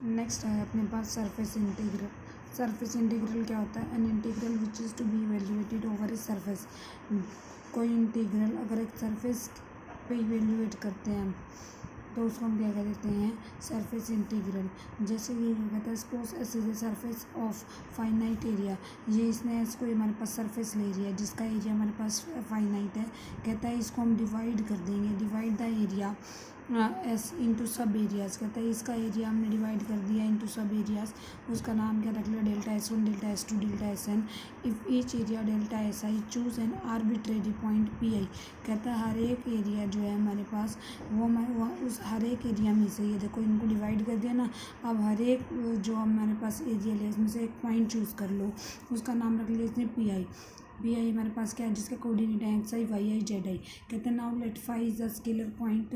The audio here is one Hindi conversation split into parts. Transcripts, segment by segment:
नेक्स्ट है अपने पास सरफेस इंटीग्रल। सरफेस इंटीग्रल क्या होता है? An integral which is to be evaluated over a surface. कोई इंटीग्रल अगर एक सरफेस पे इवेल्युएट करते हैं हम तो उसको हम क्या कह देते हैं? Surface integral. जैसे कि कहता है suppose S is a surface of finite area. ये इसने एस को हमारे पास सरफेस ले लिया जिसका एरिया हमारे पास फाइनाइट है। कहता है इसको हम डिवाइड कर देंगे, divide the area S into सब एरियाज़। कहता है इसका एरिया हमने डिवाइड कर दिया इंटू सब एरियाज़। उसका नाम क्या रख लिया? Delta S one, delta S two, delta S N. If each area delta S I choose an arbitrary point P I. कहता है हर एक एरिया जो है हमारे पास वो उस हर एक एरिया में से, ये देखो इनको डिवाइड कर दिया ना। अब हर एक जो हमारे पास एरिया ले उसमें से एक पॉइंट चूज़ कर लो, उसका नाम रख लिया इसने पी आई। पी आई हमारे पास क्या है? जिसका कोऑर्डिनेट है X I, Y I, Z I. कहते हैं now let phi is the scalar point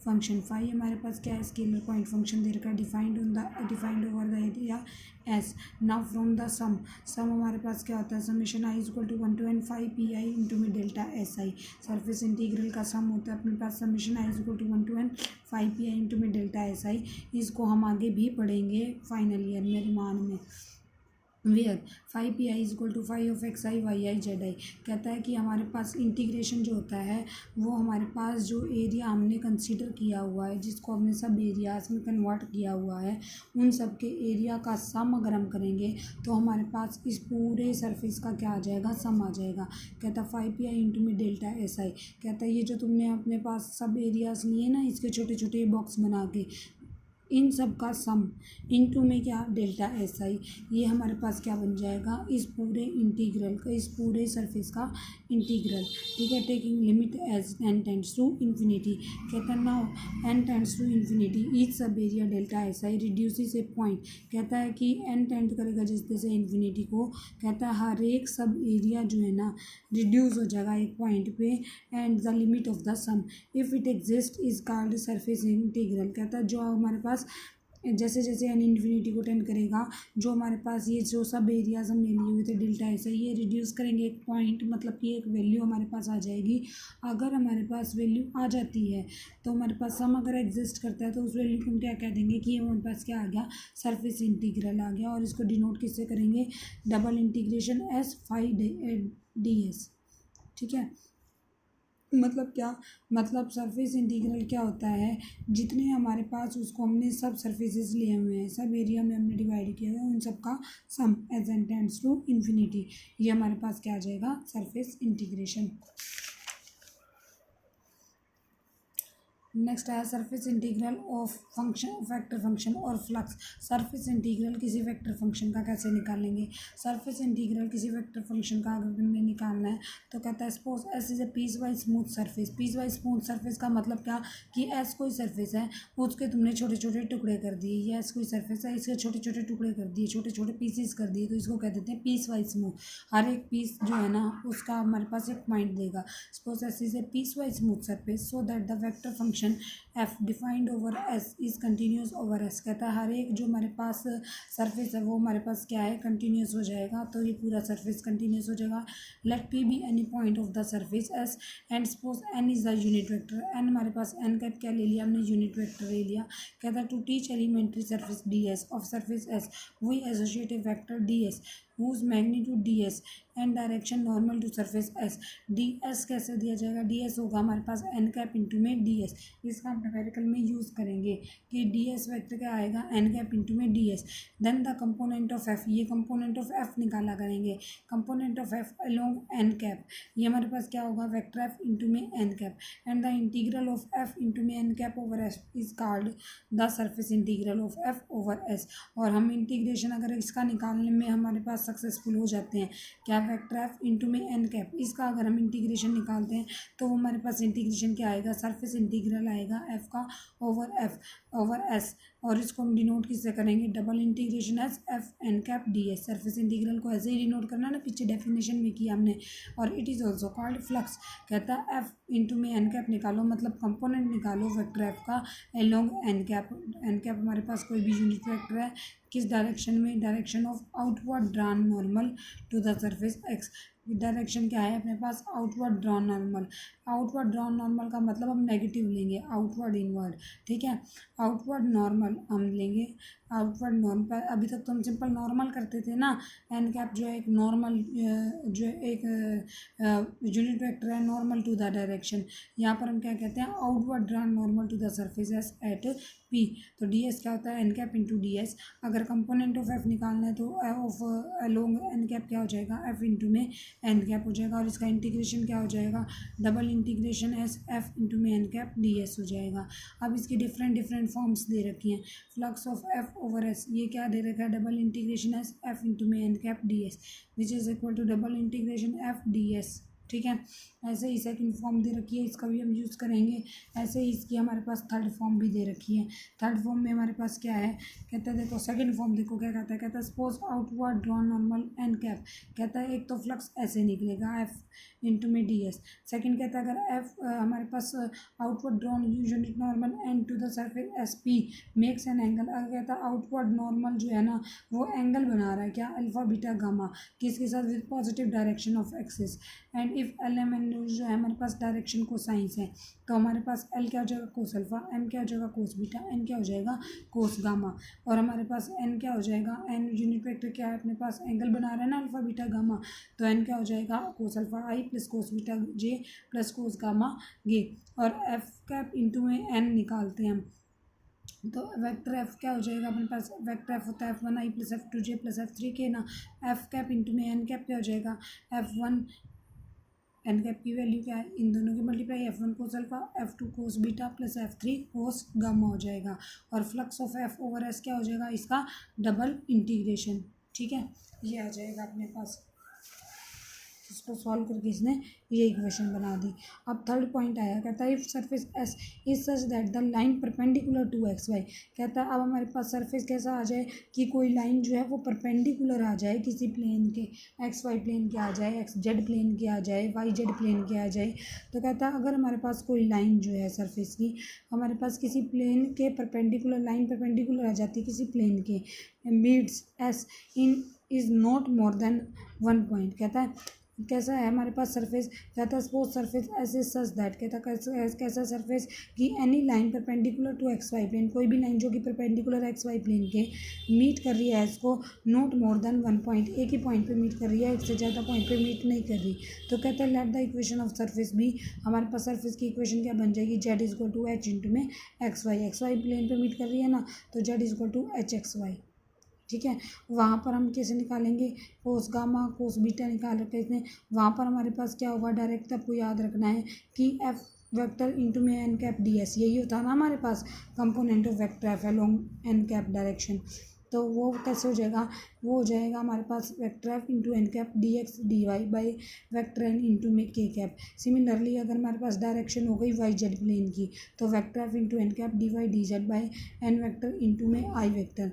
function. Phi हमारे पास क्या है? स्केलर पॉइंट फंक्शन दे रखा है, defined over the area S. Now from the sum हमारे पास क्या होता है? Summation I equal to 1 to n phi P I into में delta S I. Surface integral का सम होता है अपने पास summation I equal to 1 to n phi P I into में डेल्टा एस आई। इसको हम आगे भी पढ़ेंगे फाइनल ईयर में रिमान में। Where phi P I is equal to phi of X I, Y I, Z I. कहता है कि हमारे पास इंटीग्रेशन जो होता है वो हमारे पास जो एरिया हमने कंसीडर किया हुआ है, जिसको हमने सब एरियाज में कन्वर्ट किया हुआ है, उन सब के एरिया का सम अगर हम करेंगे तो हमारे पास इस पूरे सरफेस का क्या आ जाएगा? सम आ जाएगा। कहता है फाई पी आई इंटू में डेल्टा एस आई। कहता है ये जो तुमने अपने पास सब एरियाज लिए ना इसके छोटे छोटे बॉक्स बना के, इन सब का सम इनटू में क्या? डेल्टा एस आई। ये हमारे पास क्या बन जाएगा? इस पूरे इंटीग्रल का, इस पूरे सरफेस का इंटीग्रल। ठीक है, taking limit as N tends to infinity. कहता है now N tends to infinity each sub area delta S I reduces a point. कहता है कि एन टेंड करेगा जिस तरह से इन्फिनिटी को। कहता है हर एक सब एरिया जो है ना रिड्यूस हो जाएगा एक पॉइंट पे and the limit of the some if it exist is called surface integral. कहता है जो हमारे पास जैसे जैसे एन इन्फिनिटी को टेंड करेगा, जो हमारे पास ये जो सब एरियाज हमने लिए हुए थे डेल्टा ऐसा ये रिड्यूस करेंगे एक पॉइंट, मतलब कि एक वैल्यू हमारे पास आ जाएगी। अगर हमारे पास वैल्यू आ जाती है तो हमारे पास सम अगर एग्जिस्ट करता है तो उस वैल्यू को हम क्या कह देंगे कि हमारे पास क्या आ गया? सरफेस इंटीग्रल आ गया। और इसको डिनोट किससे करेंगे? Double integration S phi D S. ठीक है, मतलब क्या? मतलब सरफेस इंटीग्रल क्या होता है? जितने हमारे पास उसको हमने सब सरफेसेस लिए हुए हैं, सब एरिया में हमने डिवाइड किया हुआ है, उन सब का sum as N tends to infinity. ये हमारे पास क्या आ जाएगा? Surface integration. नेक्स्ट है surface integral of function, vector function और फ्लक्स। सरफेस इंटीग्रल किसी वेक्टर फंक्शन का कैसे निकालेंगे? सरफेस इंटीग्रल किसी वेक्टर फंक्शन का अगर हमें निकालना है तो कहता है suppose S is a piecewise smooth surface. Piecewise smooth surface का मतलब क्या? कि एस कोई सरफेस है, उसके तुमने छोटे छोटे टुकड़े कर दिए। ये एस कोई सरफेस है, इसके छोटे छोटे टुकड़े कर दिए, छोटे छोटे पीसेस कर दिए, तो इसको कह देते हैं पीस वाइज स्मूथ। हर एक पीस जो है ना उसका हमारे पास एक पॉइंट देगा। Suppose S is a piecewise smooth surface so that the vector function F defined over S is continuous over S. कहता है हर एक जो हमारे पास सरफेस है वो हमारे पास क्या है? कंटिन्यूस हो जाएगा। तो ये पूरा सरफेस कंटिन्यूस हो जाएगा। Let P be any point of the surface S and suppose N is the unit vector. N हमारे पास एन कैप क्या ले लिया? हमने यूनिट वेक्टर ले लिया। कहता है to each elementary surface D S of surface S we associate a vector D S whose magnitude ds and direction normal to surface S. D S कैसे दिया जाएगा? डी एस होगा हमारे पास एन कैप इंटू में डी एस। इसका हम न्यूमेरिकल में यूज़ करेंगे कि डी एस वैक्टर क्या आएगा? एन कैप इंटू में D S. Then the component of F, ये कंपोनेंट ऑफ एफ निकाला करेंगे। Component of F along N cap, ये हमारे पास क्या होगा? वेक्टर एफ इंटू में N cap. And the integral of F into में N cap over S is called the surface integral of F over S. और हम इंटीग्रेशन अगर इसका निकालने में हमारे पास सक्सेसफुल हो जाते हैं, क्या? वेक्टर एफ इंटू में एन कैप, इसका अगर हम इंटीग्रेशन निकालते हैं तो हमारे पास इंटीग्रेशन क्या आएगा? सरफेस इंटीग्रल आएगा एफ का ओवर एस। और इसको हम डिनोट किससे करेंगे? Double integration S F N cap D S. Surface integral को ऐसे ही डिनोट करना ना, पीछे डेफिनेशन में किया हमने। और it is also called flux. कहता है एफ इंटू में एन कैप निकालो, मतलब कंपोनेंट निकालो वेक्टर एफ का along N cap. N cap हमारे पास कोई भी यूनिट वेक्टर है, किस डायरेक्शन में? Direction of outward drawn normal to the surface X. डायरेक्शन क्या है अपने पास, outward drawn normal. Outward drawn normal का मतलब हम नेगेटिव लेंगे, आउटवर्ड इनवर्ड, ठीक है। आउटवर्ड नॉर्मल हम लेंगे, आउटवर्ड नॉर्मल। अभी तक तो हम सिंपल नॉर्मल करते थे ना, एन कैप जो है एक नॉर्मल, जो एक यूनिट वेक्टर है नॉर्मल टू द डायरेक्शन। यहाँ पर हम क्या कहते हैं, outward drawn normal to the surface S at P. तो डी एस क्या होता है, N cap into D S. अगर कंपोनेंट ऑफ एफ निकालना है तो ऑफ अलोंग एन कैप क्या हो जाएगा, एफ इंटू में एन कैप हो जाएगा, और इसका इंटीग्रेशन क्या हो जाएगा, double integration S F into में एन कैप डी एस हो जाएगा। अब इसकी डिफरेंट डिफरेंट फॉर्म्स दे रखी हैं। Flux of F over S, ये क्या दे रखा है, double integration S F into में N cap D S, which is equal to double integration F D S, ठीक है। ऐसे ही सेकंड फॉर्म दे रखी है, इसका भी हम यूज़ करेंगे। ऐसे ही इसकी हमारे पास थर्ड फॉर्म भी दे रखी है। थर्ड फॉर्म में हमारे पास क्या है, कहता है देखो सेकंड फॉर्म देखो क्या कहता है, कहता है suppose outward drawn normal N cap. कहता है एक तो फ्लक्स ऐसे निकलेगा एफ इंटू में डी एस। सेकेंड कहता है अगर एफ हमारे पास outward drawn unit normal N to the surface S P makes an angle. अगर कहता है आउटवर्ड नॉर्मल जो है ना वो एंगल बना रहा है, क्या, अल्फा बीटा गामा, किसके साथ, with positive direction of axis. And if L M N जो है हमारे पास डायरेक्शन को साइंस है, तो हमारे पास एल क्या हो जाएगा, कोस अल्फा, एम क्या हो जाएगा, कोस बीटा, एन क्या हो जाएगा, कोस गामा। और हमारे पास एन क्या हो जाएगा, एन यूनिट वेक्टर क्या है अपने पास, एंगल बना रहा है ना अल्फा बीटा गामा, तो एन क्या हो जाएगा, कोस अल्फा आई प्लस कोस बीटा जे प्लस कोस गामा गे। और एफ कैप इंटू में एन निकालते हैं हम, तो वेक्टर एफ क्या हो जाएगा अपने पास, वेक्टर एफ होता है एफ वन आई प्लस एफ टू जे प्लस एफ थ्री के ना। एफ कैप इंटू में एन कैप क्या हो जाएगा, एफ वन, एन कैप की वैल्यू क्या है, इन दोनों की multiply, F one cos alpha F two cos beta plus F three cos gamma हो जाएगा। और flux of F over S क्या हो जाएगा, इसका डबल इंटीग्रेशन, ठीक है। ये आ जाएगा अपने पास, इसको सॉल्व करके इसने ये इक्वेशन बना दी। अब थर्ड पॉइंट आया, कहता है if surface S is such that the line perpendicular to X Y. कहता है अब हमारे पास सरफेस कैसा आ जाए कि कोई लाइन जो है वो परपेंडिकुलर आ जाए किसी प्लेन के, एक्स वाई प्लेन के आ जाए, एक्स जेड प्लेन के आ जाए, वाई जेड प्लेन के आ जाए। तो कहता है अगर हमारे पास कोई लाइन जो है सरफेस की हमारे पास किसी प्लेन के परपेंडिकुलर, लाइन परपेंडिकुलर आ जाती है किसी प्लेन के, meets S in is not more than one point. कहता है कैसा है हमारे पास सरफेस, कहता है सपोज सरफेस ऐसे सच दैट, कहता है कैसा सरफेस कि any line perpendicular to X Y plane, कोई भी लाइन जो कि परपेंडिकुलर एक्स वाई प्लेन के मीट कर रही है इसको not more than one point, एक ही पॉइंट पे मीट कर रही है, एक से ज़्यादा पॉइंट पे मीट नहीं कर रही। तो कहता है let the equation of surface भी, हमारे पास सरफेस की इक्वेशन क्या बन जाएगी, Z is equal to H into में एक्स वाई प्लेन पे मीट कर रही है ना, तो Z is equal to H X Y, ठीक है। वहाँ पर हम कैसे निकालेंगे, कोस गामा कोस बीटा निकाल रखे इसने। वहाँ पर हमारे पास क्या होगा, डायरेक्ट आपको याद रखना है कि एफ वेक्टर इंटू में एन कैप डी एस, यही होता है ना हमारे पास component of vector F along N cap direction. तो वो कैसे हो जाएगा, वो हो जाएगा हमारे पास vector F into N cap D X D Y by vector N into में के कैप। सिमिलरली अगर हमारे पास डायरेक्शन हो गई वाई जेड प्लेन की, तो vector F into N cap D Y D Z by N vector into में आई वेक्टर।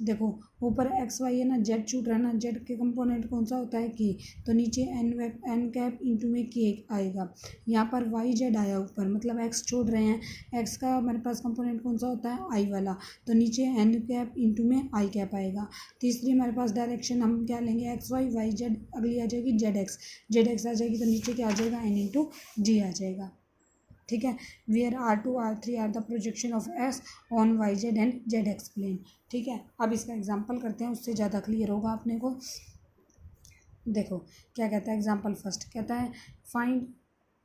देखो ऊपर एक्स वाई है ना, जेड छूट रहा है ना, जेड के कंपोनेंट कौन सा होता है, के, तो नीचे एन कैप इंटू में के आएगा। यहाँ पर वाई जेड आया ऊपर, मतलब एक्स छोड़ रहे हैं, एक्स का हमारे पास कंपोनेंट कौन सा होता है, आई वाला, तो नीचे एन कैप इंटू में आई कैप आएगा। तीसरी हमारे पास डायरेक्शन हम क्या लेंगे, एक्स वाई वाई जेड, अगली आ जाएगी जेड एक्स आ जाएगी, तो नीचे क्या आ जाएगा, एन इंटू जी आ जाएगा, ठीक है। Where R2 R3 are the projection of S on Y Z and Z X plane, ठीक है। अब इसका एग्जांपल करते हैं, उससे ज़्यादा क्लियर होगा अपने को। देखो क्या कहता है एग्जांपल फर्स्ट, कहता है फाइंड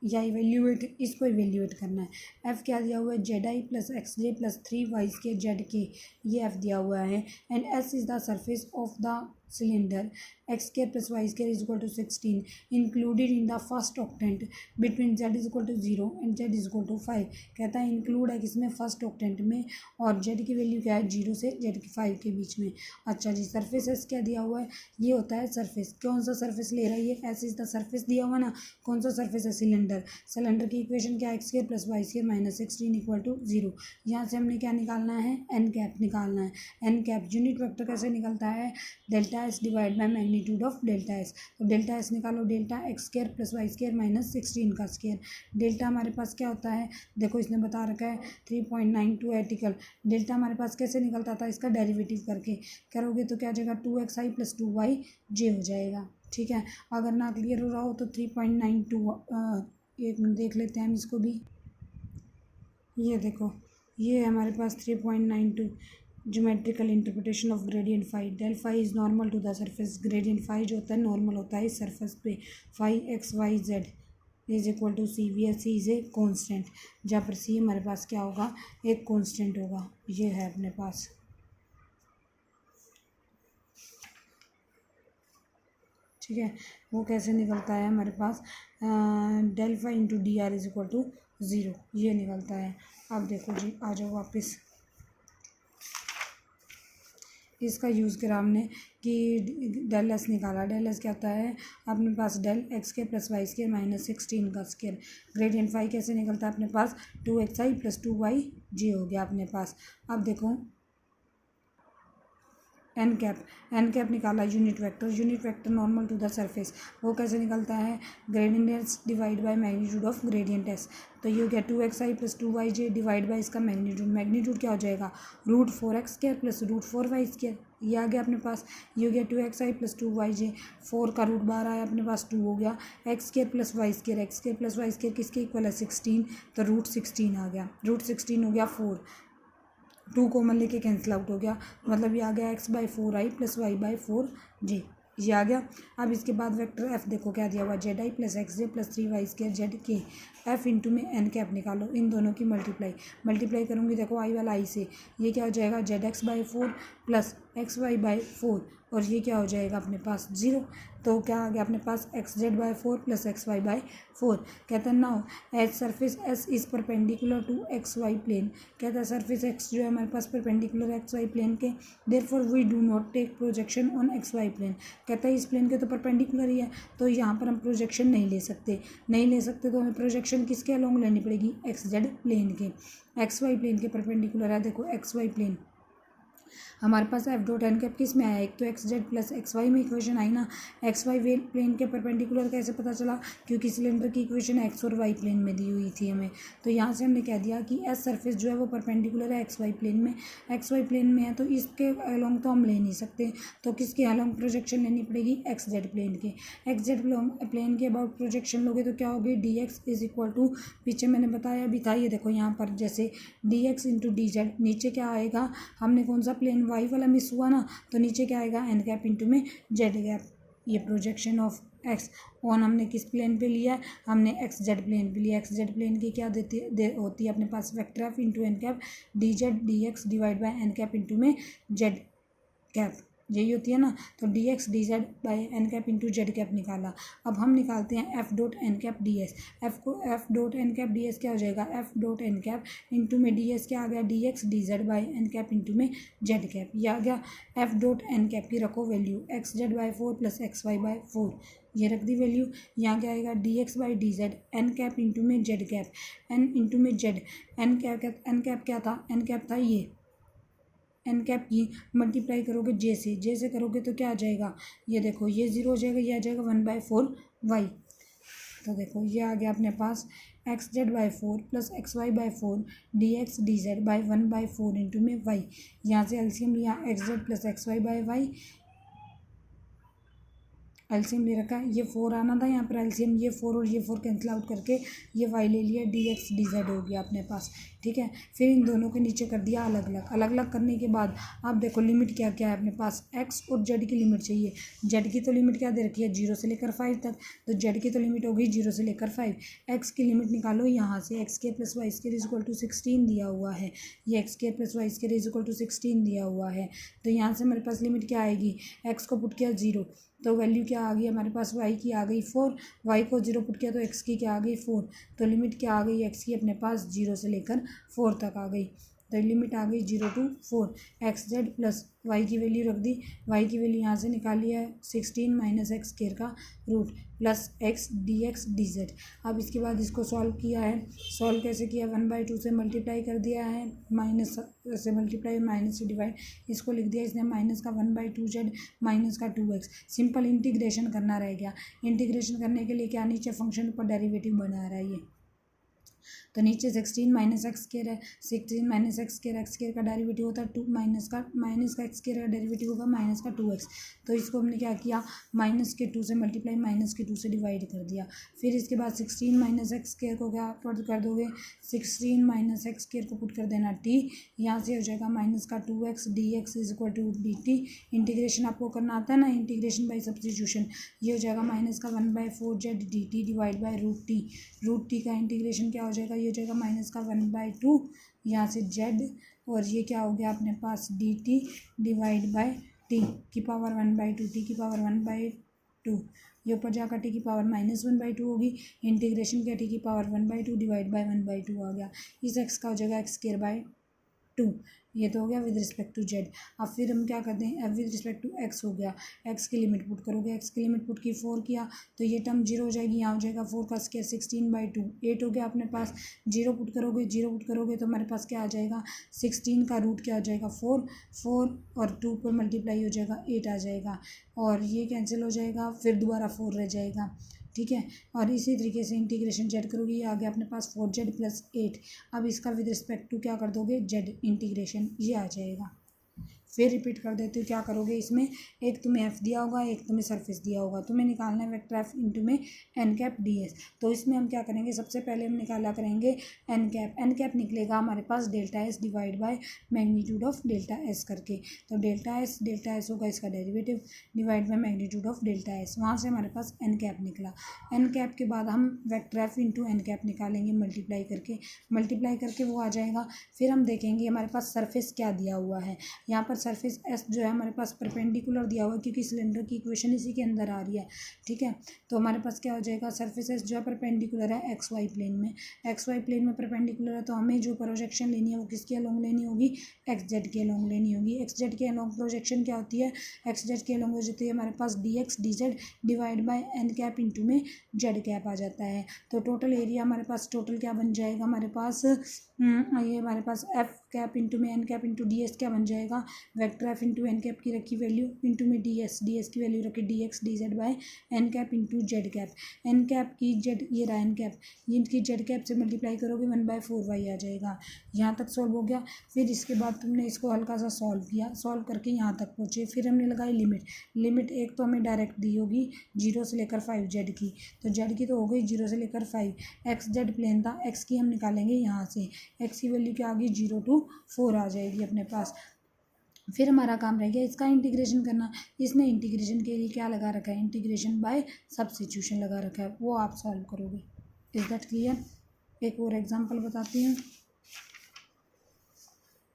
या इवेल्यूएट, इसको इवेल्यूएट करना है। एफ़ क्या दिया हुआ है, Z I plus X J plus three Y के जेड के, ये एफ़ दिया हुआ है। And S is the surface of the cylinder X square plus Y square is equal to 16 included in the first octant between Z is equal to 0 and Z is equal to 5। कहता है इंक्लूड है किसमें, फर्स्ट ऑक्टेंट में, और जेड की वैल्यू क्या है, 0 से जेड के 5 के बीच में। अच्छा जी, सरफेस एस क्या दिया हुआ है, ये होता है सरफेस, कौन सा सरफेस ले रहा है ये, एस इज द सरफेस दिया हुआ ना, कौन सा सरफेस है, सिलेंडर। सिलेंडर की इक्वेशन क्या है, X square plus Y square minus 16 equal to 0। यहाँ से हमने क्या निकालना है, एन कैप निकालना है। एन कैप यूनिट वेक्टर कैसे निकलता है, delta S divide by magnitude of delta S. तो डेल्टा एस निकालो, delta X square plus Y square minus 16 का स्केयर। डेल्टा हमारे पास क्या होता है, देखो इसने बता रखा है 3.92 एटिकल। डेल्टा हमारे पास कैसे निकलता था, इसका डेरिवेटिव करके करोगे तो क्या हो जाएगा, 2xi प्लस 2yj हो जाएगा, ठीक है। अगर ना क्लियर हो रहा हो तो 3.92 एक मिनट देख लेते हैं हम इसको भी। ये देखो, ये है हमारे पास 3.92 geometrical interpretation of gradient phi. Del phi is normal to the surface. Gradient phi जो होता है नॉर्मल होता है इस सरफेस पे। Phi X Y Z is equal to C, we C is a constant, जहाँ पर सी हमारे पास क्या होगा, एक कॉन्स्टेंट होगा। ये है अपने पास, ठीक है। वो कैसे निकलता है हमारे पास, del phi into D R is equal to 0, ये निकलता है। अब देखो जी, आ जाओ वापस, इसका यूज़ करा हमने कि डेल एस निकाला। डेल एस क्या होता है अपने पास, डेल एक्स के प्लस वाई स्केयर माइनस 16 का स्केयर। ग्रेडियंट फाई कैसे निकलता है अपने पास, 2xi प्लस 2yj हो गया अपने पास। अब देखो एन कैप निकाला, unit vector normal to the surface. वो कैसे निकलता है, gradient S divide by magnitude of gradient S. तो ये हो गया 2xi plus 2yj divide by इसका मैग्नीट्यूड क्या हो जाएगा, √4x² प्लस √4y²। ये आ गया अपने पास। ये हो गया 2xi प्लस 2yj, 4 का रूट बाहर आया अपने पास, 2 हो गया। x² प्लस y² किसके इक्वल है, 16, तो √16 आ गया। √16 हो गया 4, 2 कॉमन लेके कैंसिल आउट हो गया, मतलब ये आ गया x/4i प्लस y/4j, ये आ गया। अब इसके बाद वेक्टर एफ देखो क्या दिया हुआ, ZI plus XJ plus 3y² ZK। F into में एन कैप निकालो, इन दोनों की मल्टीप्लाई करूँगी, देखो आई वाला आई से, ये क्या हो जाएगा ZX/4 प्लस XY/4, और ये क्या हो जाएगा अपने पास 0। तो क्या आ गया अपने पास XZ/4 प्लस XY/4। कहता है now as surface S is perpendicular to XY plane. कहता है सरफेस एक्स जो है हमारे पास परपेंडिकुलर XY प्लेन के, therefore we do not take projection on XY plane. कहता है इस प्लेन के तो परपेंडिकुलर ही है, तो यहाँ पर हम प्रोजेक्शन नहीं ले सकते तो हमें प्रोजेक्शन किसके अलोंग लेनी पड़ेगी, XZ प्लेन के। XY प्लेन के परपेंडिकुलर है, देखो XY प्लेन हमारे पास एफ डॉट एन कैप किस में आया, एक तो XZ प्लस XY में इक्वेशन आई ना। XY प्लेन के परपेंडिकुलर कैसे पता चला, क्योंकि सिलेंडर की इक्वेशन X और Y प्लेन में दी हुई थी हमें, तो यहाँ से हमने कह दिया कि एस सरफेस जो है वो परपेंडिकुलर है XY प्लेन में। XY प्लेन में है तो इसके अलोंग तो हम ले नहीं सकते, तो किसके अलोंग प्रोजेक्शन लेनी पड़ेगी, XZ प्लेन के। XZ प्लेन के अबाउट प्रोजेक्शन लोगे तो क्या होगी, DX इज इक्वल टू, पीछे मैंने बताया भी था, ये देखो यहाँ पर जैसे DX इंटू DZ, नीचे क्या आएगा, हमने कौन सा प्लेन वाई वाला मिस हुआ ना, तो नीचे क्या आएगा एन कैप इंटू में जेड कैप। ये प्रोजेक्शन ऑफ एक्स ऑन हमने किस प्लेन पे लिया, हमने XZ प्लेन पे लिया। XZ प्लेन की क्या होती है अपने पास, vector F into N cap DZ DX divide by N cap into में जेड कैप, यही होती है ना। तो DX DZ by N cap into Z cap निकाला। अब हम निकालते हैं F dot N cap DS। F dot N cap DS क्या हो जाएगा, F dot N cap into में DS क्या आ गया, DX DZ by N cap into में जेड कैप, ये आ गया। एफ डॉट एन कैप की रखो वैल्यू XZ/4 प्लस XY/4, ये रख दी वैल्यू। यहाँ क्या आएगा DX/DZ एन कैप इंटू में जेड कैप, एन इंटू में जेड, एन कैप क्या था, एन कैप था ये, एन कैप की मल्टीप्लाई करोगे जे से करोगे तो क्या आ जाएगा, ये देखो ये 0 हो जाएगा, ये आ जाएगा 1/4y। तो देखो ये आ गया अपने पास XZ/4 plus XY/4 DX DZ by 1/4 into में y। यहाँ से एलसीएम लिया XZ प्लस XY/y, एलसीएम ले रखा है, ये 4 आना था यहाँ पर एलसीएम, ये 4 और ये 4 कैंसिल आउट करके ये y ले लिया, DX DZ हो गया अपने पास, ठीक है। फिर इन दोनों के नीचे कर दिया अलग अलग करने के बाद अब देखो लिमिट क्या क्या है अपने पास, x और z की लिमिट चाहिए। z की तो लिमिट क्या दे रखी है, 0 से लेकर 5 तक, तो z की तो लिमिट हो गई 0 से लेकर 5। x की लिमिट निकालो यहाँ से, XK plus y² is equal to 16 दिया हुआ है, ये XK plus y² is equal to 16 दिया हुआ है, तो यहाँ से हमारे पास लिमिट क्या आएगी, x को पुट किया 0 तो वैल्यू क्या आ गई हमारे पास, y की आ गई 4, y को 0 पुट किया तो x की क्या आ गई 4, तो लिमिट क्या आ गई x की अपने पास 0 से लेकर 4 तक आ गई, तो लिमिट आ गई 0 to 4। XZ प्लस y की वैल्यू रख दी, y की वैल्यू यहाँ से निकाली है 16 माइनस x² का root plus x DX DZ। अब इसके बाद इसको सॉल्व किया है, सॉल्व कैसे किया, 1/2 से मल्टीप्लाई कर दिया है, माइनस से मल्टीप्लाई माइनस से डिवाइड, इसको लिख दिया इसने माइनस का 1/2z माइनस का 2x। सिंपल इंटीग्रेशन करना रह गया, इंटीग्रेशन करने के लिए क्या नीचे फंक्शन पर डेरिवेटिव बना रहा है ये, तो नीचे 16 माइनस एक्स स्क्वायर है, 16 माइनस एक्स स्क्वायर का डेरिवेटिव होता है 2 माइनस का एक्स स्क्वायर का डेरिवेटिव होगा माइनस का 2x। तो इसको हमने क्या किया, माइनस के 2 से मल्टीप्लाई माइनस के 2 से डिवाइड कर दिया। फिर इसके बाद 16 माइनस एक्स स्क्वायर को क्या पुट कर दोगे, 16 माइनस एक्स स्क्वायर को पुट कर देना t, यहाँ से हो जाएगा माइनस का 2x dx is equal to dt। Integration आपको करना आता है ना, इंटीग्रेशन बाई सब्स्टिट्यूशन, ये हो जाएगा माइनस का 1/4z dt divide by root T का इंटीग्रेशन क्या हो जाएगा, ये हो जाएगा माइनस का 1/2 यहाँ से z, और ये क्या हो गया अपने पास dt डिवाइड बाई टी की पावर 1/2, टी की पावर 1/2, ये ऊपर जाकर टी की पावर -1/2 होगी। इंटीग्रेशन क्या, टी की पावर 1/2 डिवाइड बाई 1/2 आ गया। इस एक्स का हो जाएगा एक्स स्क्वायर बाई 2, ये तो हो गया विद रिस्पेक्ट टू जेड। अब फिर हम क्या करते हैं, अब विद रिस्पेक्ट टू एक्स हो गया, एक्स की लिमिट पुट करोगे, एक्स की लिमिट पुट की 4 किया तो ये टर्म 0 हो जाएगी, यहाँ हो जाएगा 4 का स्क्वायर 16/2, 8 हो गया अपने पास। 0 पुट करोगे तो हमारे पास क्या आ जाएगा, 16 का रूट क्या आ जाएगा 4 और 2 पर मल्टीप्लाई हो जाएगा 8 आ जाएगा, और ये कैंसिल हो जाएगा, फिर दोबारा 4 रह जाएगा, ठीक है। और इसी तरीके से इंटीग्रेशन जेड करोगे, ये आ गया अपने पास 4z + 8। अब इसका विद रिस्पेक्ट टू क्या कर दोगे, जेड इंटीग्रेशन, ये आ जाएगा। फिर रिपीट कर देते हो, क्या करोगे इसमें, एक तुम्हें एफ दिया होगा, एक तुम्हें सरफेस दिया होगा, तुम्हें निकालना है वेक्टर एफ इंटू में एन कैप डी एस। तो इसमें हम क्या करेंगे, सबसे पहले हम निकाला करेंगे एन कैप निकलेगा हमारे पास delta S divide by magnitude of delta S करके। तो डेल्टा एस होगा इसका derivative divide by magnitude of delta S, वहाँ से हमारे पास एन कैप निकला। एन कैप के बाद हम vector F into N cap निकालेंगे मल्टीप्लाई करके वो आ जाएगा। फिर हम देखेंगे हमारे पास सरफेस क्या दिया हुआ है, यहाँ पर सरफेस एस जो है हमारे पास परपेंडिकुलर दिया हुआ है, क्योंकि सिलेंडर की इक्वेशन इसी के अंदर आ रही है, ठीक है। तो हमारे पास क्या हो जाएगा, सरफेस एस जो है परपेंडिकुलर है एक्स वाई प्लेन में परपेंडिकुलर है, तो हमें जो प्रोजेक्शन लेनी है वो किसके अलोंग लेनी होगी, एक्स जेड के अलोंग लेनी होगी। एक्स जेड के अलोंग प्रोजेक्शन क्या होती है, एक्स जेड के अलोंग हो जाती है हमारे पास D X D Z divide by N cap into में जेड कैप आ जाता है। तो टोटल एरिया हमारे पास टोटल क्या बन जाएगा, हमारे पास ये हमारे पास एफ कैप इंटू में N cap into D S क्या बन जाएगा, vector F into N cap की रखी वैल्यू इंटू में डी एस की वैल्यू रखी D X D Z by N cap into Z cap. N cap की जेड, ये रहा एन कैप, इनकी जेड कैप से मल्टीप्लाई करोगे 1/4y आ जाएगा। यहाँ तक सॉल्व हो गया। फिर इसके बाद तुमने इसको हल्का सा सॉल्व किया, सॉल्व करके यहाँ तक पहुँचे। फिर हमने लगाई लिमिट एक तो हमें डायरेक्ट दी होगी 0 से लेकर 5 जेड की, तो जेड की तो हो गई 0 से लेकर 5, एक्स जेड प्लेन था, एक्स की हम निकालेंगे यहाँ से, एक्स की वैल्यू क्या आ गई 0 to 4 आ जाएगी अपने पास। फिर हमारा काम रह गया इसका इंटीग्रेशन करना। इसने इंटीग्रेशन के लिए क्या लगा रखा है, इंटीग्रेशन बाय सब्स्टिट्यूशन लगा रखा है, वो आप सॉल्व करोगे। Is that clear. एक और एग्जांपल बताती हूँ।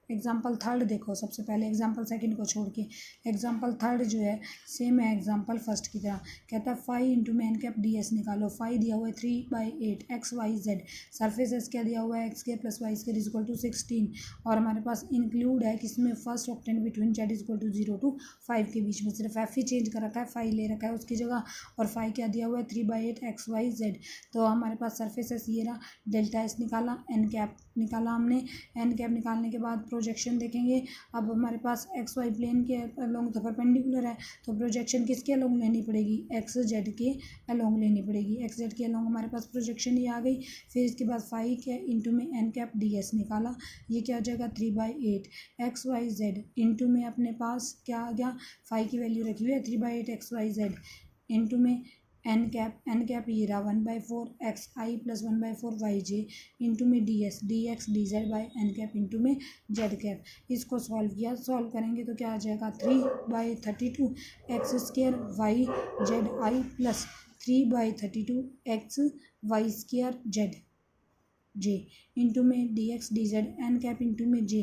एग्जाम्पल थर्ड देखो, सबसे पहले एग्जाम्पल सेकंड को छोड़ के एग्जाम्पल थर्ड जो है सेम है एग्जाम्पल फर्स्ट की तरह। कहता है 5 इंटू में एन कैप डी एस निकालो। 5 दिया हुआ है 3/8 X Y Z, surface S क्या दिया हुआ है X square plus Y square is equal to 16, और हमारे पास इंक्लूड है किसमें, first octant between Z is equal to 0 to 5 के बीच में, सिर्फ एफ ही चेंज कर रखा है, 5 ले रखा है उसकी जगह, और 5 क्या दिया हुआ है 3/8 एक्स वाई जेड। तो हमारे पास सरफेस एस ये रहा, डेल्टा एस निकाला, एन कैप निकाला हमने। एन कैप निकालने के बाद प्रोजेक्शन देखेंगे। अब हमारे पास एक्स वाई प्लेन के अलोंग तो परपेंडिकुलर है, तो प्रोजेक्शन किसके अलोंग लेनी पड़ेगी, एक्स जेड के अलोंग लेनी पड़ेगी। एक्स जेड के अलोंग हमारे पास प्रोजेक्शन ये आ गई। फिर इसके बाद 5 के इंटू में एन कैप डी एस निकाला, ये क्या हो जाएगा 3/8 एक्स वाई जेड इंटू में अपने पास क्या आ गया, 5 की वैल्यू रखी हुई है 3/8 एक्स वाई जेड इंटू में एन कैप ये रहा 1/4 X I plus 1/4 Y J into में D X D Z by N cap into में जेड कैप। इसको सॉल्व किया, सॉल्व करेंगे तो क्या आ जाएगा 3/32 X square Y Z I plus 3/32 X Y square Z J into में D X D Z N cap into में जे,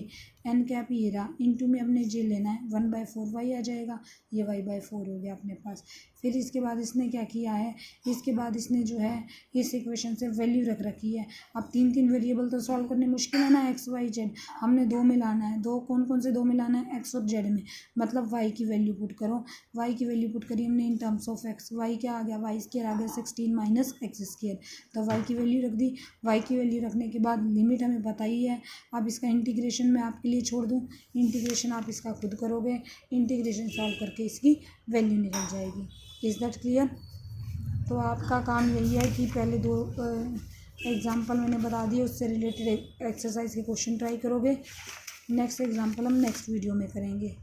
एन कैप ये रहा इंटू में अपने जे लेना है 1/4 वाई आ जाएगा, ये y/4 हो गया अपने पास। फिर इसके बाद इसने क्या किया है, इसके बाद इसने जो है इस इक्वेशन से वैल्यू रख रखी है। अब 3 वेरिएबल तो सॉल्व करने मुश्किल है ना, एक्स वाई जेड हमने 2 में लाना है, दो कौन कौन से 2 में लाना है, एक्स और जेड में, मतलब वाई की वैल्यू पुट करो। वाई की वैल्यू पुट करी हमने in terms of X, Y क्या आ गया, वाई स्क्वायर आ गया 16 माइनस एक्स स्क्वायर, तो वाई की वैल्यू रख दी। वाई की वैल्यू रखने के बाद लिमिट हमें पता ही है। अब इसका इंटीग्रेशन मैं आपके लिए छोड़ दूँ, इंटीग्रेशन आप इसका खुद करोगे, इंटीग्रेशन सॉल्व करके इसकी वैल्यू निकल जाएगी। Is that clear. तो आपका काम यही है कि पहले एग्जाम्पल मैंने बता दिए, उससे रिलेटेड एक्सरसाइज के क्वेश्चन ट्राई करोगे। नेक्स्ट एग्जाम्पल हम नेक्स्ट वीडियो में करेंगे।